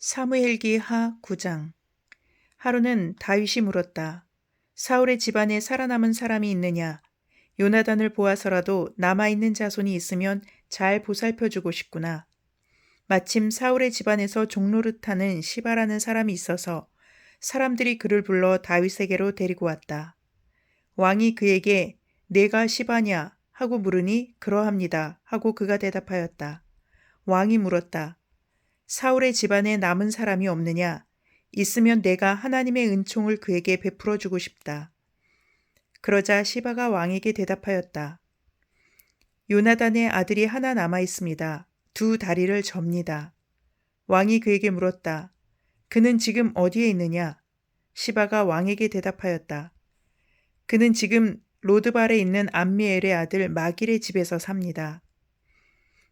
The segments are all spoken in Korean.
사무엘기 하 9장. 하루는 다윗이 물었다. 사울의 집안에 살아남은 사람이 있느냐? 요나단을 보아서라도 남아있는 자손이 있으면 잘 보살펴주고 싶구나. 마침 사울의 집안에서 종노릇하는 시바라는 사람이 있어서 사람들이 그를 불러 다윗에게로 데리고 왔다. 왕이 그에게 내가 시바냐 하고 물으니 그러합니다 하고 그가 대답하였다. 왕이 물었다. 사울의 집안에 남은 사람이 없느냐? 있으면 내가 하나님의 은총을 그에게 베풀어 주고 싶다. 그러자 시바가 왕에게 대답하였다. 요나단의 아들이 하나 남아 있습니다. 두 다리를 접니다. 왕이 그에게 물었다. 그는 지금 어디에 있느냐? 시바가 왕에게 대답하였다. 그는 지금 로드발에 있는 암미엘의 아들 마길의 집에서 삽니다.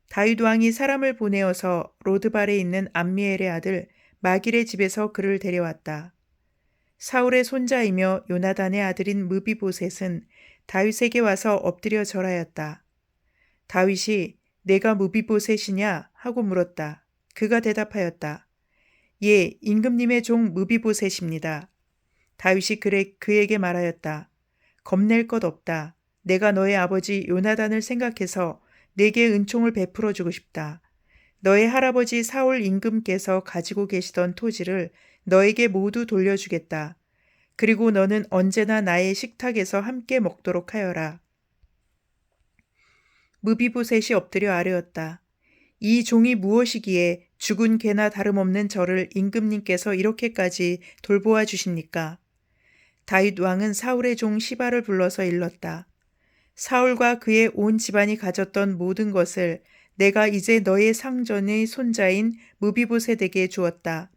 다윗 왕이 사람을 보내어서 로드발에 있는 암미엘의 아들 마길의 집에서 그를 데려왔다. 사울의 손자이며 요나단의 아들인 무비보셋은 다윗에게 와서 엎드려 절하였다. 다윗이 내가 무비보셋이냐 하고 물었다. 그가 대답하였다. 예, 임금님의 종 무비보셋입니다. 다윗이 그에게 말하였다. 겁낼 것 없다. 내가 너의 아버지 요나단을 생각해서 내게 은총을 베풀어 주고 싶다. 너의 할아버지 사울 임금께서 가지고 계시던 토지를 너에게 모두 돌려주겠다. 그리고 너는 언제나 나의 식탁에서 함께 먹도록 하여라. 무비보셋이 엎드려 아뢰었다. 이 종이 무엇이기에 죽은 개나 다름없는 저를 임금님께서 이렇게까지 돌보아 주십니까? 다윗 왕은 사울의 종 시바를 불러서 일렀다. 사울과 그의 온 집안이 가졌던 모든 것을 내가 이제 너의 상전의 손자인 무비보셋에게 주었다.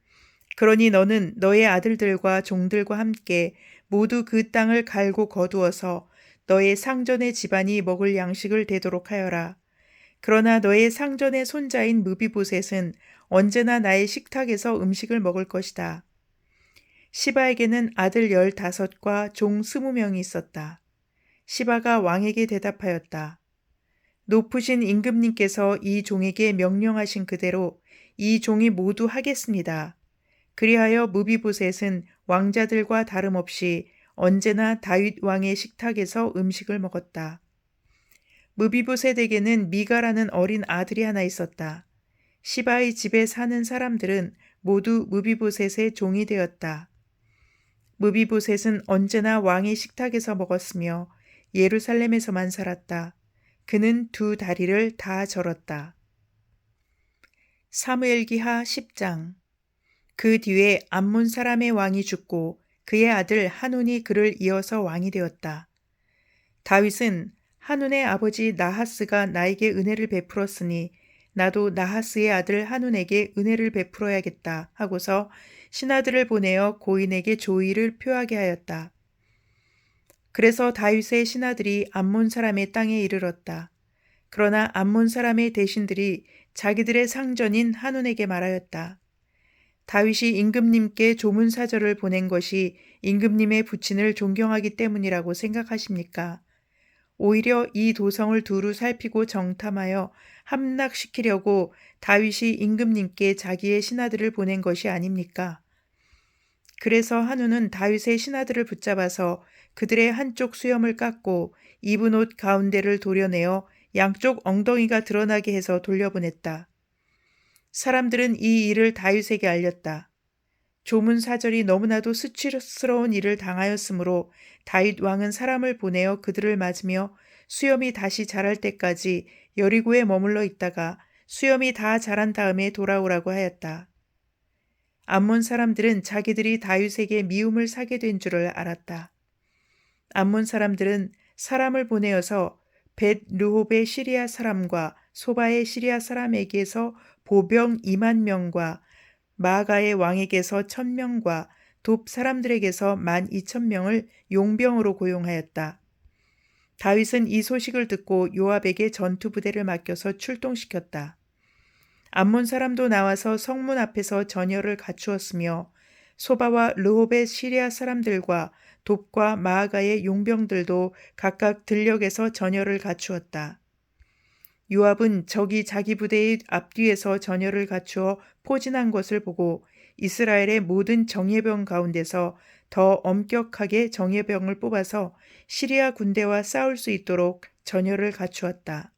그러니 너는 너의 아들들과 종들과 함께 모두 그 땅을 갈고 거두어서 너의 상전의 집안이 먹을 양식을 되도록 하여라. 그러나 너의 상전의 손자인 무비보셋은 언제나 나의 식탁에서 음식을 먹을 것이다. 시바에게는 아들 15과 종 20명이 있었다. 시바가 왕에게 대답하였다. 높으신 임금님께서 이 종에게 명령하신 그대로 이 종이 모두 하겠습니다. 그리하여 무비보셋은 왕자들과 다름없이 언제나 다윗 왕의 식탁에서 음식을 먹었다. 무비보셋에게는 미가라는 어린 아들이 하나 있었다. 시바의 집에 사는 사람들은 모두 무비보셋의 종이 되었다. 무비보셋은 언제나 왕의 식탁에서 먹었으며 예루살렘에서만 살았다. 그는 두 다리를 다 절었다. 사무엘기하 10장. 그 뒤에 암몬 사람의 왕이 죽고 그의 아들 하눈이 그를 이어서 왕이 되었다. 다윗은 하눈의 아버지 나하스가 나에게 은혜를 베풀었으니 나도 나하스의 아들 하눈에게 은혜를 베풀어야겠다 하고서 신하들을 보내어 고인에게 조의를 표하게 하였다. 그래서 다윗의 신하들이 암몬 사람의 땅에 이르렀다. 그러나 암몬 사람의 대신들이 자기들의 상전인 하눈에게 말하였다. 다윗이 임금님께 조문사절을 보낸 것이 임금님의 부친을 존경하기 때문이라고 생각하십니까? 오히려 이 도성을 두루 살피고 정탐하여 함락시키려고 다윗이 임금님께 자기의 신하들을 보낸 것이 아닙니까? 그래서 한우는 다윗의 신하들을 붙잡아서 그들의 한쪽 수염을 깎고 입은 옷 가운데를 도려내어 양쪽 엉덩이가 드러나게 해서 돌려보냈다. 사람들은 이 일을 다윗에게 알렸다. 조문사절이 너무나도 수치스러운 일을 당하였으므로 다윗 왕은 사람을 보내어 그들을 맞으며 수염이 다시 자랄 때까지 여리고에 머물러 있다가 수염이 다 자란 다음에 돌아오라고 하였다. 암몬 사람들은 자기들이 다윗에게 미움을 사게 된 줄을 알았다. 암몬 사람들은 사람을 보내어서 벳 르홉의 시리아 사람과 소바의 시리아 사람에게서 보병 2만 명과 마가의 왕에게서 1,000명과 돕 사람들에게서 12,000명을 용병으로 고용하였다. 다윗은 이 소식을 듣고 요압에게 전투 부대를 맡겨서 출동시켰다. 암몬 사람도 나와서 성문 앞에서 전열을 갖추었으며 소바와 르홉의 시리아 사람들과 돕과 마아가의 용병들도 각각 들녘에서 전열을 갖추었다. 요압은 적이 자기 부대의 앞뒤에서 전열을 갖추어 포진한 것을 보고 이스라엘의 모든 정예병 가운데서 더 엄격하게 정예병을 뽑아서 시리아 군대와 싸울 수 있도록 전열을 갖추었다.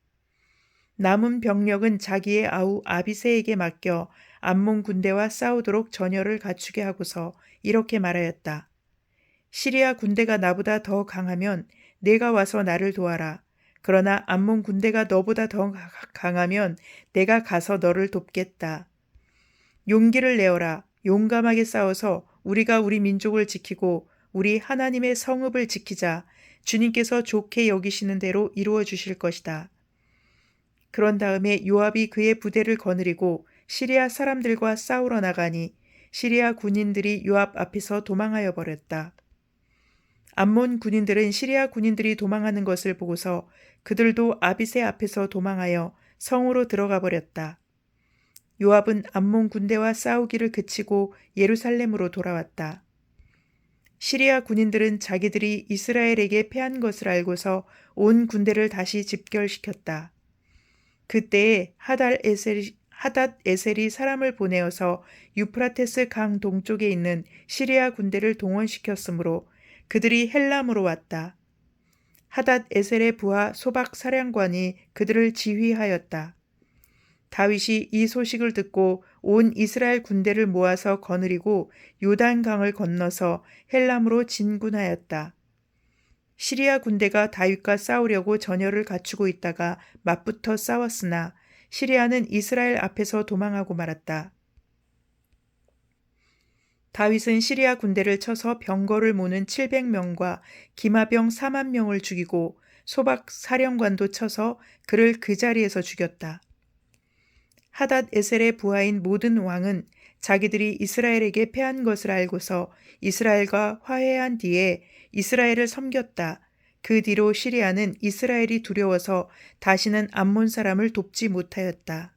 남은 병력은 자기의 아우 아비새에게 맡겨 암몬 군대와 싸우도록 전열을 갖추게 하고서 이렇게 말하였다. 시리아 군대가 나보다 더 강하면 내가 와서 나를 도와라. 그러나 암몬 군대가 너보다 더 강하면 내가 가서 너를 돕겠다. 용기를 내어라. 용감하게 싸워서 우리가 우리 민족을 지키고 우리 하나님의 성읍을 지키자. 주님께서 좋게 여기시는 대로 이루어 주실 것이다. 그런 다음에 요압이 그의 부대를 거느리고 시리아 사람들과 싸우러 나가니 시리아 군인들이 요압 앞에서 도망하여 버렸다. 암몬 군인들은 시리아 군인들이 도망하는 것을 보고서 그들도 아비새 앞에서 도망하여 성으로 들어가 버렸다. 요압은 암몬 군대와 싸우기를 그치고 예루살렘으로 돌아왔다. 시리아 군인들은 자기들이 이스라엘에게 패한 것을 알고서 온 군대를 다시 집결시켰다. 그때에 하닷에셀이 사람을 보내어서 유프라테스 강 동쪽에 있는 시리아 군대를 동원시켰으므로 그들이 헬람으로 왔다. 하닷에셀의 부하 소박 사령관이 그들을 지휘하였다. 다윗이 이 소식을 듣고 온 이스라엘 군대를 모아서 거느리고 요단강을 건너서 헬람으로 진군하였다. 시리아 군대가 다윗과 싸우려고 전열을 갖추고 있다가 맞붙어 싸웠으나 시리아는 이스라엘 앞에서 도망하고 말았다. 다윗은 시리아 군대를 쳐서 병거를 모는 700명과 기마병 4만 명을 죽이고 소박 사령관도 쳐서 그를 그 자리에서 죽였다. 하닷에셀의 부하인 모든 왕은 자기들이 이스라엘에게 패한 것을 알고서 이스라엘과 화해한 뒤에 이스라엘을 섬겼다. 그 뒤로 시리아는 이스라엘이 두려워서 다시는 암몬 사람을 돕지 못하였다.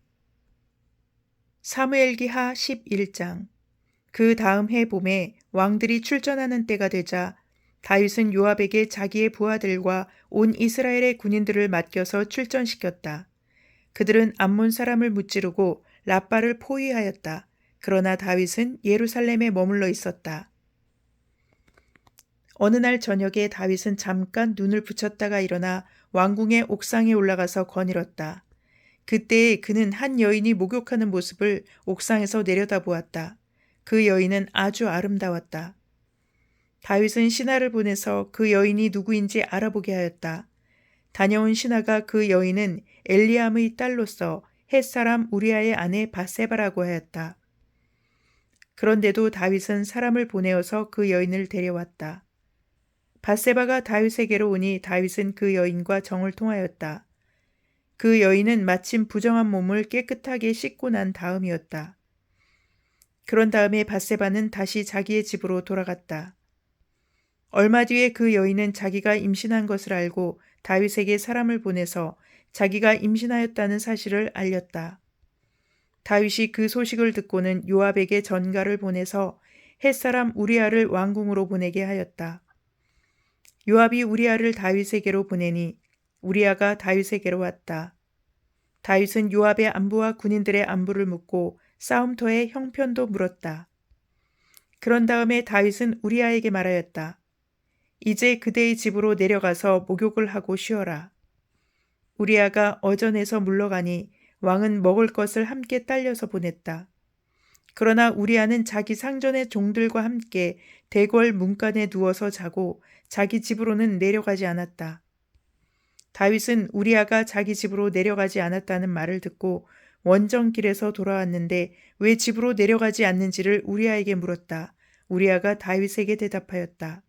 사무엘기하 11장. 그 다음 해 봄에 왕들이 출전하는 때가 되자 다윗은 요압에게 자기의 부하들과 온 이스라엘의 군인들을 맡겨서 출전시켰다. 그들은 암몬 사람을 무찌르고 라빠를 포위하였다. 그러나 다윗은 예루살렘에 머물러 있었다. 어느 날 저녁에 다윗은 잠깐 눈을 붙였다가 일어나 왕궁의 옥상에 올라가서 거닐었다. 그때 그는 한 여인이 목욕하는 모습을 옥상에서 내려다보았다. 그 여인은 아주 아름다웠다. 다윗은 신하를 보내서 그 여인이 누구인지 알아보게 하였다. 다녀온 신하가 그 여인은 엘리암의 딸로서 헷사람 우리아의 아내 바세바라고 하였다. 그런데도 다윗은 사람을 보내어서 그 여인을 데려왔다. 바세바가 다윗에게로 오니 다윗은 그 여인과 정을 통하였다. 그 여인은 마침 부정한 몸을 깨끗하게 씻고 난 다음이었다. 그런 다음에 바세바는 다시 자기의 집으로 돌아갔다. 얼마 뒤에 그 여인은 자기가 임신한 것을 알고 다윗에게 사람을 보내서 자기가 임신하였다는 사실을 알렸다. 다윗이 그 소식을 듣고는 요압에게 전가를 보내서 헷사람 우리아를 왕궁으로 보내게 하였다. 요압이 우리아를 다윗에게로 보내니 우리아가 다윗에게로 왔다. 다윗은 요압의 안부와 군인들의 안부를 묻고 싸움터의 형편도 물었다. 그런 다음에 다윗은 우리아에게 말하였다. 이제 그대의 집으로 내려가서 목욕을 하고 쉬어라. 우리아가 어전에서 물러가니 왕은 먹을 것을 함께 딸려서 보냈다. 그러나 우리아는 자기 상전의 종들과 함께 대궐 문간에 누워서 자고 자기 집으로는 내려가지 않았다. 다윗은 우리아가 자기 집으로 내려가지 않았다는 말을 듣고 원정길에서 돌아왔는데 왜 집으로 내려가지 않는지를 우리아에게 물었다. 우리아가 다윗에게 대답하였다.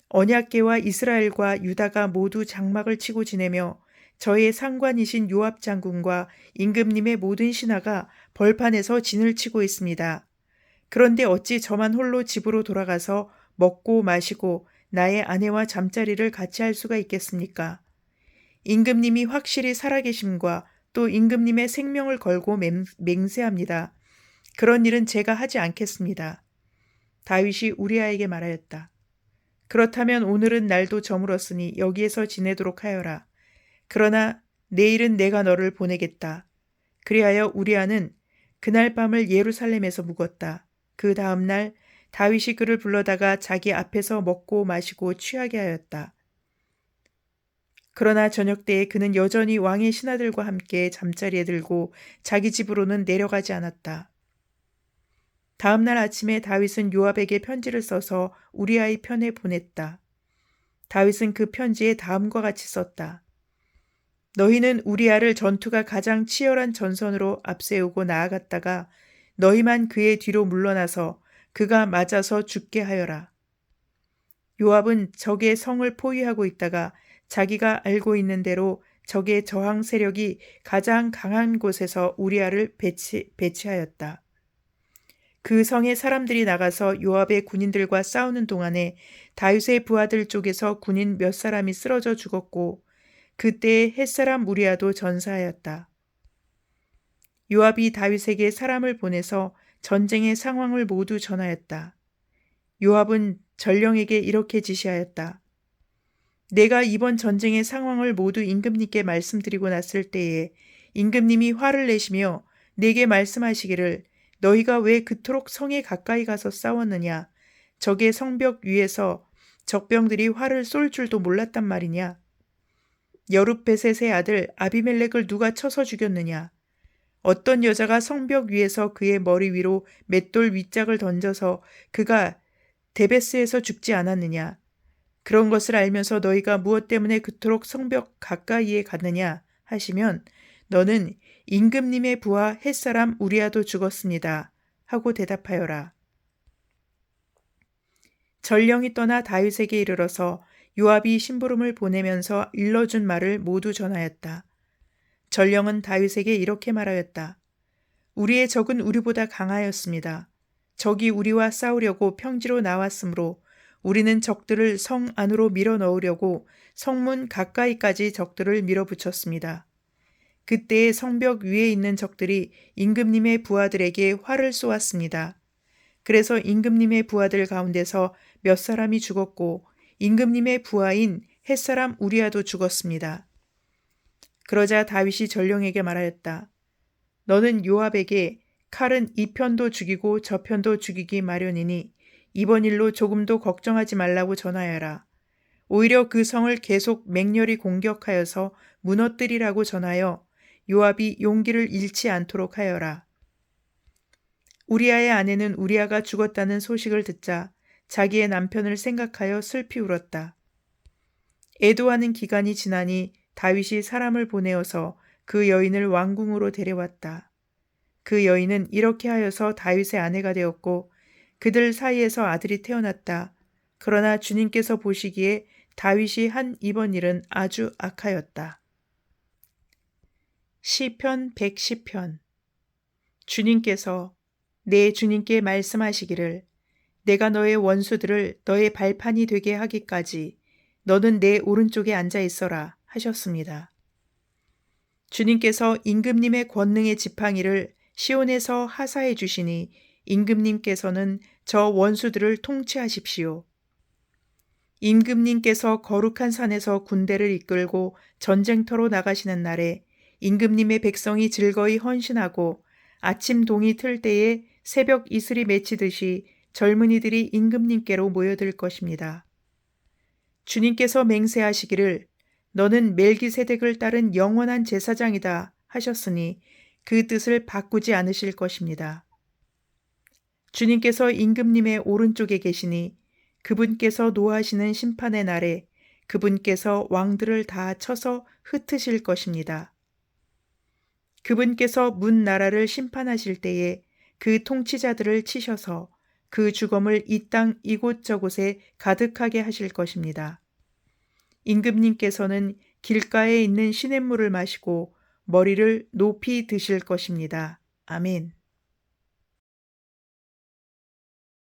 언약궤와 이스라엘과 유다가 모두 장막을 치고 지내며 저의 상관이신 요압 장군과 임금님의 모든 신하가 벌판에서 진을 치고 있습니다. 그런데 어찌 저만 홀로 집으로 돌아가서 먹고 마시고 나의 아내와 잠자리를 같이 할 수가 있겠습니까? 임금님이 확실히 살아계심과 또 임금님의 생명을 걸고 맹세합니다. 그런 일은 제가 하지 않겠습니다. 다윗이 우리아에게 말하였다. 그렇다면 오늘은 날도 저물었으니 여기에서 지내도록 하여라. 그러나 내일은 내가 너를 보내겠다. 그리하여 우리아는 그날 밤을 예루살렘에서 묵었다. 그 다음 날 다윗이 그를 불러다가 자기 앞에서 먹고 마시고 취하게 하였다. 그러나 저녁 때에 그는 여전히 왕의 신하들과 함께 잠자리에 들고 자기 집으로는 내려가지 않았다. 다음 날 아침에 다윗은 요압에게 편지를 써서 우리아의 편에 보냈다. 다윗은 그 편지에 다음과 같이 썼다. 너희는 우리아를 전투가 가장 치열한 전선으로 앞세우고 나아갔다가 너희만 그의 뒤로 물러나서 그가 맞아서 죽게 하여라. 요압은 적의 성을 포위하고 있다가 자기가 알고 있는 대로 적의 저항 세력이 가장 강한 곳에서 우리아를 배치하였다. 그 성의 사람들이 나가서 요압의 군인들과 싸우는 동안에 다윗의 부하들 쪽에서 군인 몇 사람이 쓰러져 죽었고 그때에 햇사람 우리아도 전사하였다. 요압이 다윗에게 사람을 보내서 전쟁의 상황을 모두 전하였다. 요압은 전령에게 이렇게 지시하였다. 내가 이번 전쟁의 상황을 모두 임금님께 말씀드리고 났을 때에 임금님이 화를 내시며 내게 말씀하시기를 너희가 왜 그토록 성에 가까이 가서 싸웠느냐? 적의 성벽 위에서 적병들이 활을 쏠 줄도 몰랐단 말이냐? 여룻베셋의 아들 아비멜렉을 누가 쳐서 죽였느냐? 어떤 여자가 성벽 위에서 그의 머리 위로 맷돌 윗짝을 던져서 그가 데베스에서 죽지 않았느냐? 그런 것을 알면서 너희가 무엇 때문에 그토록 성벽 가까이에 갔느냐 하시면 너는 임금님의 부하 햇사람 우리아도 죽었습니다. 하고 대답하여라. 전령이 떠나 다윗에게 이르러서 요압이 심부름을 보내면서 일러준 말을 모두 전하였다. 전령은 다윗에게 이렇게 말하였다. 우리의 적은 우리보다 강하였습니다. 적이 우리와 싸우려고 평지로 나왔으므로 우리는 적들을 성 안으로 밀어 넣으려고 성문 가까이까지 적들을 밀어붙였습니다. 그때에 성벽 위에 있는 적들이 임금님의 부하들에게 활을 쏘았습니다. 그래서 임금님의 부하들 가운데서 몇 사람이 죽었고 임금님의 부하인 햇사람 우리아도 죽었습니다. 그러자 다윗이 전령에게 말하였다. 너는 요압에게 칼은 이 편도 죽이고 저 편도 죽이기 마련이니 이번 일로 조금도 걱정하지 말라고 전하여라. 오히려 그 성을 계속 맹렬히 공격하여서 무너뜨리라고 전하여 요압이 용기를 잃지 않도록 하여라. 우리아의 아내는 우리아가 죽었다는 소식을 듣자 자기의 남편을 생각하여 슬피 울었다. 애도하는 기간이 지나니 다윗이 사람을 보내어서 그 여인을 왕궁으로 데려왔다. 그 여인은 이렇게 하여서 다윗의 아내가 되었고 그들 사이에서 아들이 태어났다. 그러나 주님께서 보시기에 다윗이 한 이번 일은 아주 악하였다. 시편 110편. 주님께서 내 주님께 말씀하시기를 내가 너의 원수들을 너의 발판이 되게 하기까지 너는 내 오른쪽에 앉아 있어라 하셨습니다. 주님께서 임금님의 권능의 지팡이를 시온에서 하사해 주시니 임금님께서는 저 원수들을 통치하십시오. 임금님께서 거룩한 산에서 군대를 이끌고 전쟁터로 나가시는 날에 임금님의 백성이 즐거이 헌신하고 아침 동이 틀 때에 새벽 이슬이 맺히듯이 젊은이들이 임금님께로 모여들 것입니다. 주님께서 맹세하시기를 너는 멜기세덱을 따른 영원한 제사장이다 하셨으니 그 뜻을 바꾸지 않으실 것입니다. 주님께서 임금님의 오른쪽에 계시니 그분께서 노하시는 심판의 날에 그분께서 왕들을 다 쳐서 흩으실 것입니다. 그분께서 문 나라를 심판하실 때에 그 통치자들을 치셔서 그 주검을 이 땅 이곳저곳에 가득하게 하실 것입니다. 임금님께서는 길가에 있는 시냇물을 마시고 머리를 높이 드실 것입니다. 아멘.